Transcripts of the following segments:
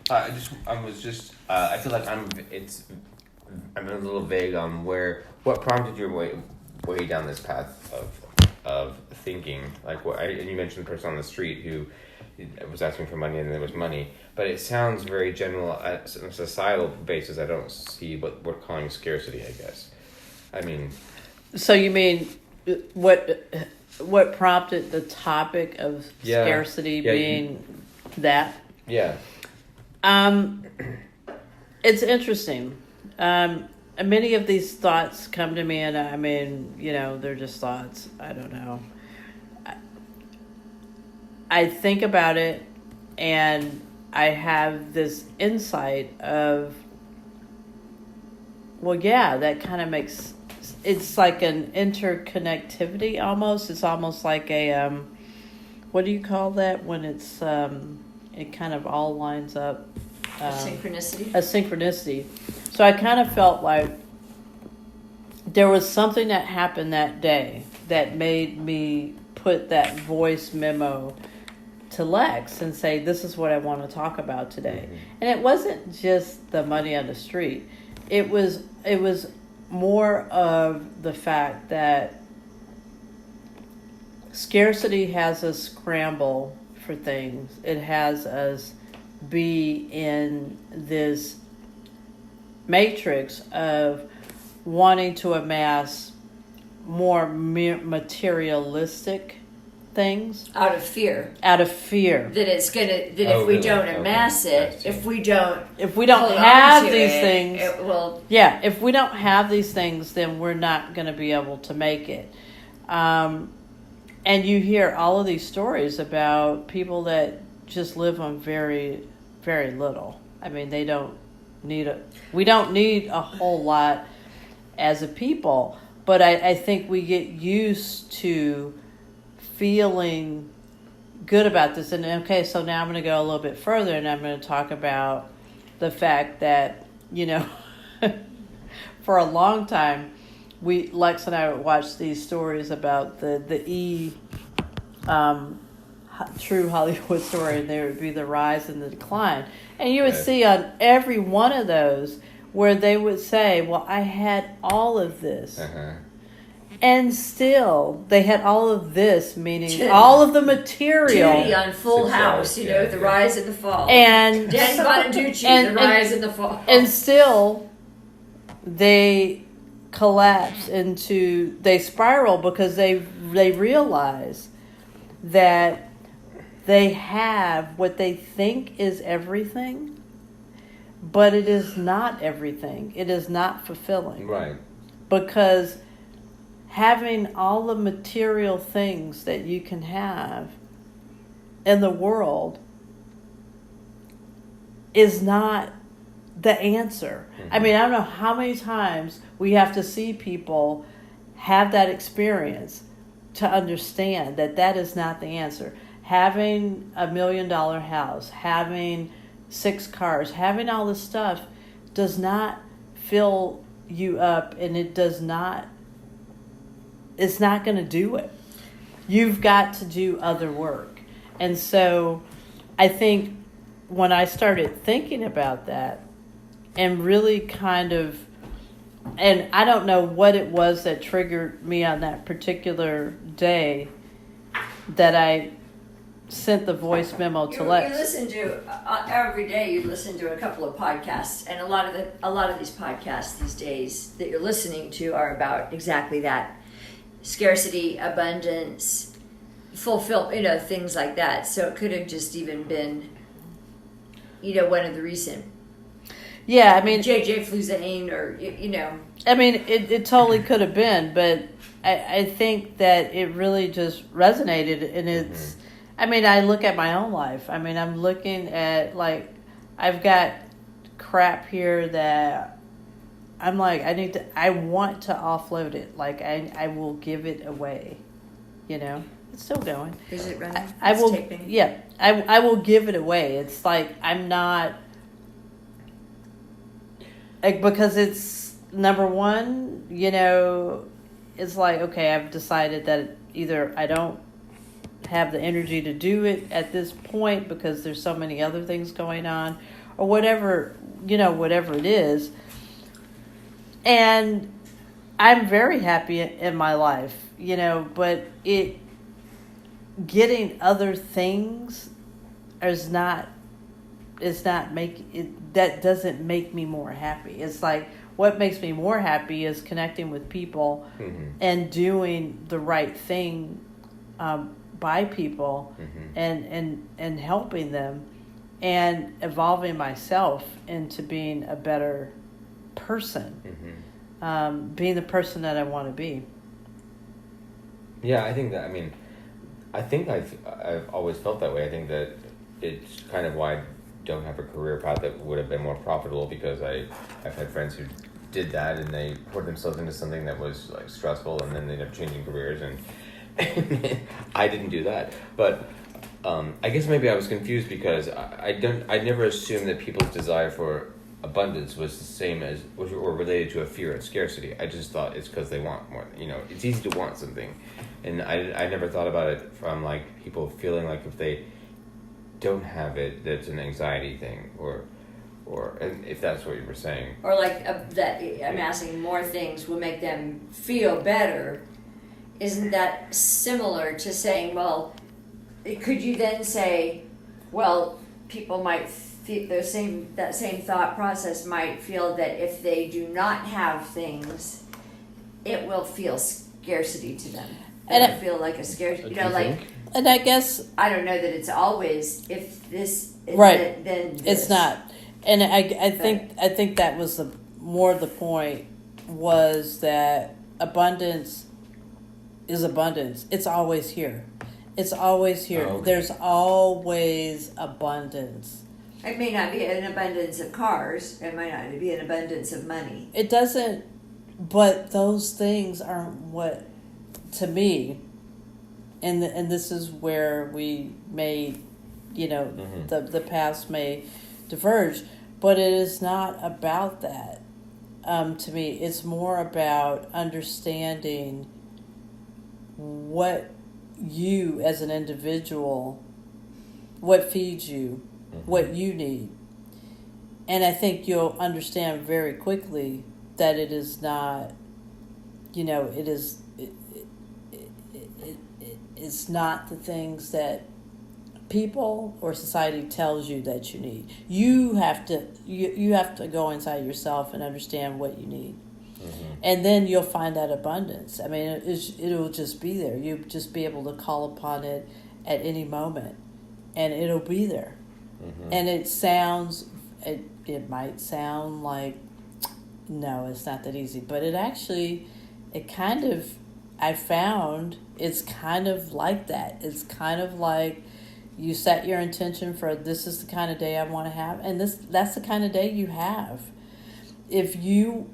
I feel like I'm a little vague on what prompted your way down this path of thinking. Like and you mentioned the person on the street who was asking for money and there was money, but it sounds very general. On a societal basis, I don't see what we're calling scarcity, I guess. I mean... So you mean what prompted the topic of scarcity being that? Yeah. It's interesting. Many of these thoughts come to me, and I mean, they're just thoughts. I don't know. I think about it, and I have this insight of, well, yeah, that kind of makes... It's like an interconnectivity almost. It's almost like a, what do you call that when it's, it kind of all lines up? A synchronicity? A synchronicity. So I kind of felt like there was something that happened that day that made me put that voice memo to Lex and say, this is what I want to talk about today. Mm-hmm. And it wasn't just the money on the street. It was more of the fact that scarcity has us scramble for things. It has us be in this matrix of wanting to amass more materialistic things out of fear that it's gonna if we don't amass it, if we don't have these things, it will. Yeah, if we don't have these things, then we're not going to be able to make it. And you hear all of these stories about people that just live on very, very little. I mean, we don't need a whole lot as a people, but I think we get used to feeling good about this. And okay, so now I'm going to go a little bit further, and I'm going to talk about the fact that, for a long time, Lex and I would watch these stories about the true Hollywood story, and there would be the rise and the decline. And you would see on every one of those where they would say, well, I had all of this. Uh-huh. And still, they had all of this, meaning all of the material. Judy on Full House, the rise and the fall. And Dan Bonaducci, the rise and the fall. And still, they collapse they spiral because they realize that they have what they think is everything, but it is not everything. It is not fulfilling. Right. Because having all the material things that you can have in the world is not the answer. Mm-hmm. I mean, I don't know how many times we have to see people have that experience to understand that is not the answer. Having $1 million house, having 6 cars, having all this stuff does not fill you up, and it's not going to do it. You've got to do other work. And so I think when I started thinking about that and really and I don't know what it was that triggered me on that particular day that I sent the voice memo to Lex. You listen to every day. You listen to a couple of podcasts, and a lot of these podcasts these days that you're listening to are about exactly that: scarcity, abundance, fulfill, things like that. So it could have just even been, one of the recent. Yeah, I mean, JJ Fluzane, or I mean, it totally could have been, but I think that it really just resonated, and it's. Mm-hmm. I mean, I look at my own life. I mean, I'm looking at, I've got crap here that I'm like, I want to offload it. Like, I will give it away. It's still going. Is it running? I will. Taping? Yeah, I will give it away. It's like, I'm not, because it's, number one, it's like, okay, I've decided that either I don't have the energy to do it at this point because there's so many other things going on, or whatever, whatever it is. And I'm very happy in my life, but getting other things that doesn't make me more happy. It's like, what makes me more happy is connecting with people and doing the right thing by people and helping them and evolving myself into being a better person, being the person that I want to be. Yeah, I think that, I've always felt that way. I think that it's kind of why I don't have a career path that would have been more profitable, because I've had friends who did that and they poured themselves into something that was like stressful, and then they ended up changing careers, and I didn't do that. But I guess maybe I was confused because I never assumed that people's desire for abundance was the same as or related to a fear of scarcity. I just thought it's because they want more. It's easy to want something, and I never thought about it from like people feeling like if they don't have it, that's an anxiety thing, or and if that's what you were saying, or like that amassing more things will make them feel better. Isn't that similar to saying, well, could you then say, well, people might feel that same thought process might feel that if they do not have things, it will feel scarcity to them. And it will feel like a scarcity, And I guess I don't know that it's always if this right. Then this. It's not. And I think that was the point was that abundance is abundance. It's always here. It's always here. Oh, okay. There's always abundance. It may not be an abundance of cars. It might not be an abundance of money. It doesn't. But those things aren't what, to me. And this is where we may, the paths may diverge, but it is not about that. To me, it's more about understanding what you as an individual, what feeds you, what you need. And I think you'll understand very quickly that it is not, it's not the things that people or society tells you that you need. You have to go inside yourself and understand what you need. And then you'll find that abundance. I mean, it'll just be there. You'll just be able to call upon it at any moment, and it'll be there. And it might sound like, no, it's not that easy. But I found it's kind of like that. It's kind of like you set your intention for, this is the kind of day I want to have, and that's the kind of day you have. If you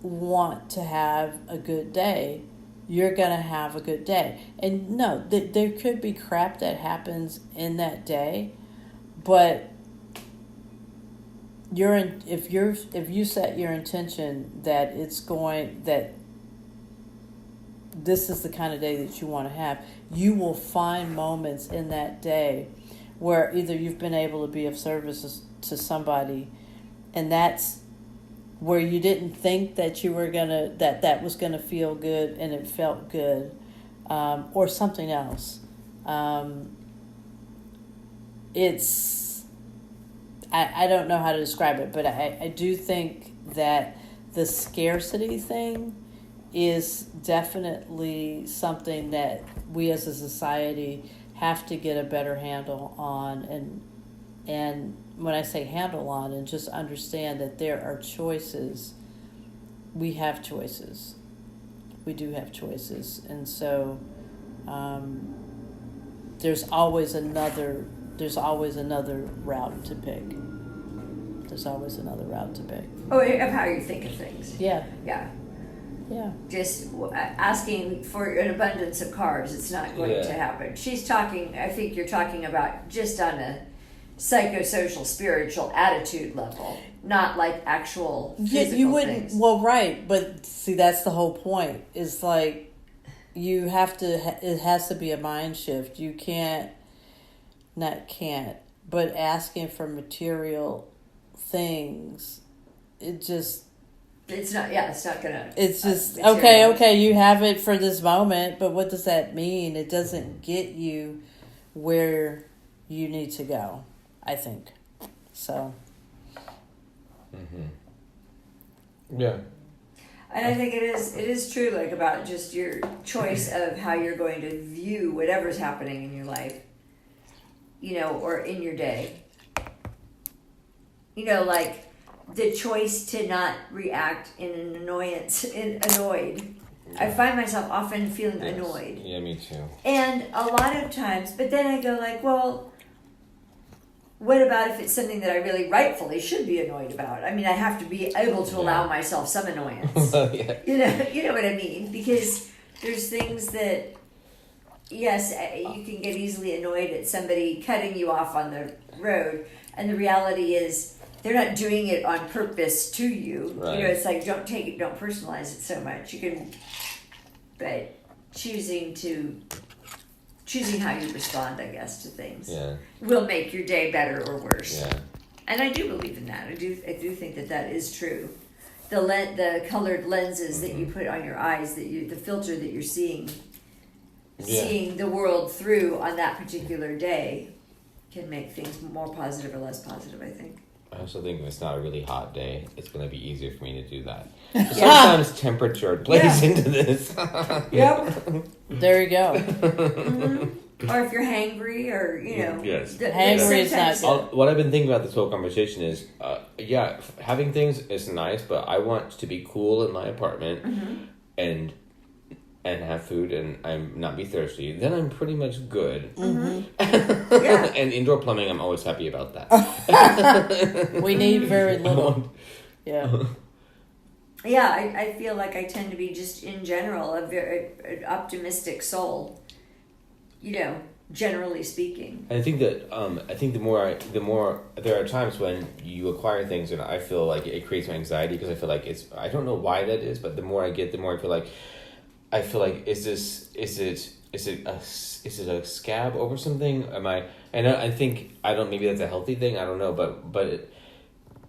want to have a good day, you're going to have a good day. And no, there could be crap that happens in that day, but if you set your intention that this is the kind of day that you want to have, you will find moments in that day where either you've been able to be of service to somebody, and that's where you didn't think that you were that was gonna feel good, and it felt good, or something else. It's I don't know how to describe it, but I do think that the scarcity thing is definitely something that we as a society have to get a better handle on, and when I say handle on, and just understand that there are choices. We have choices. We do have choices, and so there's always another route to pick. There's always another route to pick. Oh, of how you think of things. Yeah. Yeah. Yeah. Just asking for an abundance of carbs, it's not going to happen. She's talking, I think you're talking about just on a psychosocial, spiritual attitude level, not like actual physical you wouldn't things. Well, right, but see, that's the whole point. It's like you have to, it has to be a mind shift. You but asking for material things, it's not gonna. It's just, materialize. okay, you have it for this moment, but what does that mean? It doesn't get you where you need to go, I think. So. Yeah. And I think it is true, like, about just your choice of how you're going to view whatever's happening in your life, or in your day. Like the choice to not react in an annoyed. I find myself often feeling annoyed. Yeah, me too. And a lot of times, but then I go like, well, what about if it's something that I really rightfully should be annoyed about? I mean, I have to be able to allow myself some annoyance. Yeah. You know what I mean? Because there's things that, yes, you can get easily annoyed at somebody cutting you off on the road, and the reality is they're not doing it on purpose to you. Right. It's like, don't personalize it so much. You can, but choosing how you respond, I guess, to things will make your day better or worse. Yeah. And I do believe in that. I do think that is true. The colored lenses that you put on your eyes, the filter that you're seeing the world through on that particular day, can make things more positive or less positive, I think. I also think if it's not a really hot day, it's going to be easier for me to do that. Sometimes temperature plays into this. Yep. There you go. Mm-hmm. Or if you're hangry, or Yes. Hangry is not. What I've been thinking about this whole conversation is, having things is nice, but I want to be cool in my apartment and have food and I'm not be thirsty. Then I'm pretty much good. Mm-hmm. Yeah. And indoor plumbing, I'm always happy about that. We need very little. Yeah. Yeah, I feel like I tend to be, just in general, a very optimistic soul. Generally speaking. I think that the more there are times when you acquire things and I feel like it creates my anxiety, because I feel like I don't know why that is, but the more I get, the more I feel like is it a scab over something? Maybe that's a healthy thing. I don't know, but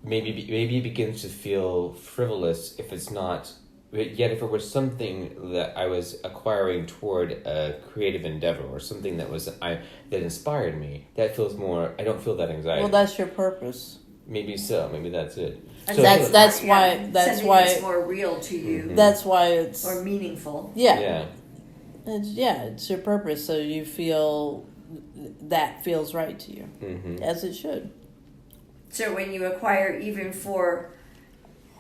maybe it begins to feel frivolous if it's not. Yet if it was something that I was acquiring toward a creative endeavor or something that inspired me, that feels more. I don't feel that anxiety. Well, that's your purpose. Maybe so. Maybe that's it. And so that's why it's more real to you. Mm-hmm. That's why it's or meaningful. Yeah. It's your purpose, so you feel that feels right to you, as it should. So when you acquire, even for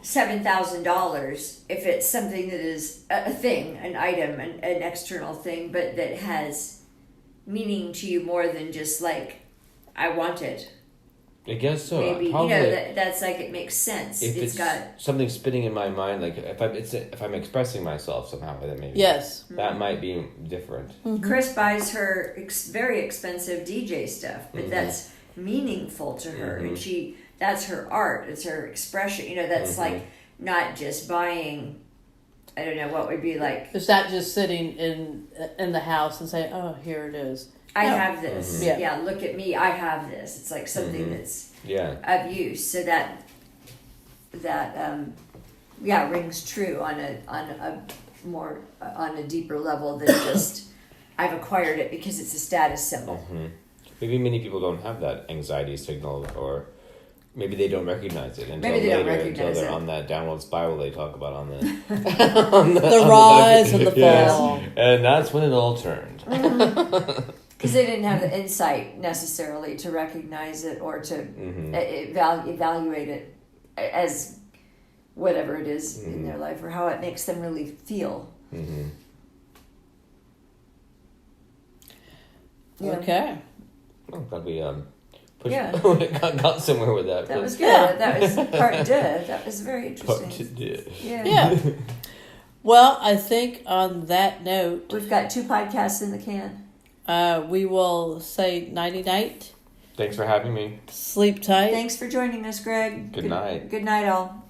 $7,000, if it's something that is a thing, an item, an external thing, but that has meaning to you more than just like, I want it. I guess so. Maybe Probably, that's like, it makes sense. If it's got something spinning in my mind, like if I'm expressing myself somehow, then maybe that might be different. Mm-hmm. Chris buys her very expensive DJ stuff, but that's meaningful to her, and that's her art. It's her expression. That's like not just buying. I don't know what would be like. It's not just sitting in the house and saying, "Oh, here it is. I have this. Mm-hmm. Yeah, look at me. I have this." It's like something that's of use. So that rings true on a deeper level than just I've acquired it because it's a status symbol. Mm-hmm. Maybe many people don't have that anxiety signal, or maybe they don't recognize it until they're on that downward spiral they talk about on the the rise and the fall. And that's when it all turned. Because they didn't have the insight necessarily to recognize it or to evaluate it as whatever it is in their life, or how it makes them really feel. Mm-hmm. Yeah. Okay. I'm glad we got somewhere with that. That was good. Yeah. That was part two. That was very interesting. Part two. Yeah. Well, I think on that note, we've got 2 podcasts in the can. We will say nighty-night. Thanks for having me. Sleep tight. Thanks for joining us, Greg. Good night. Good night, all.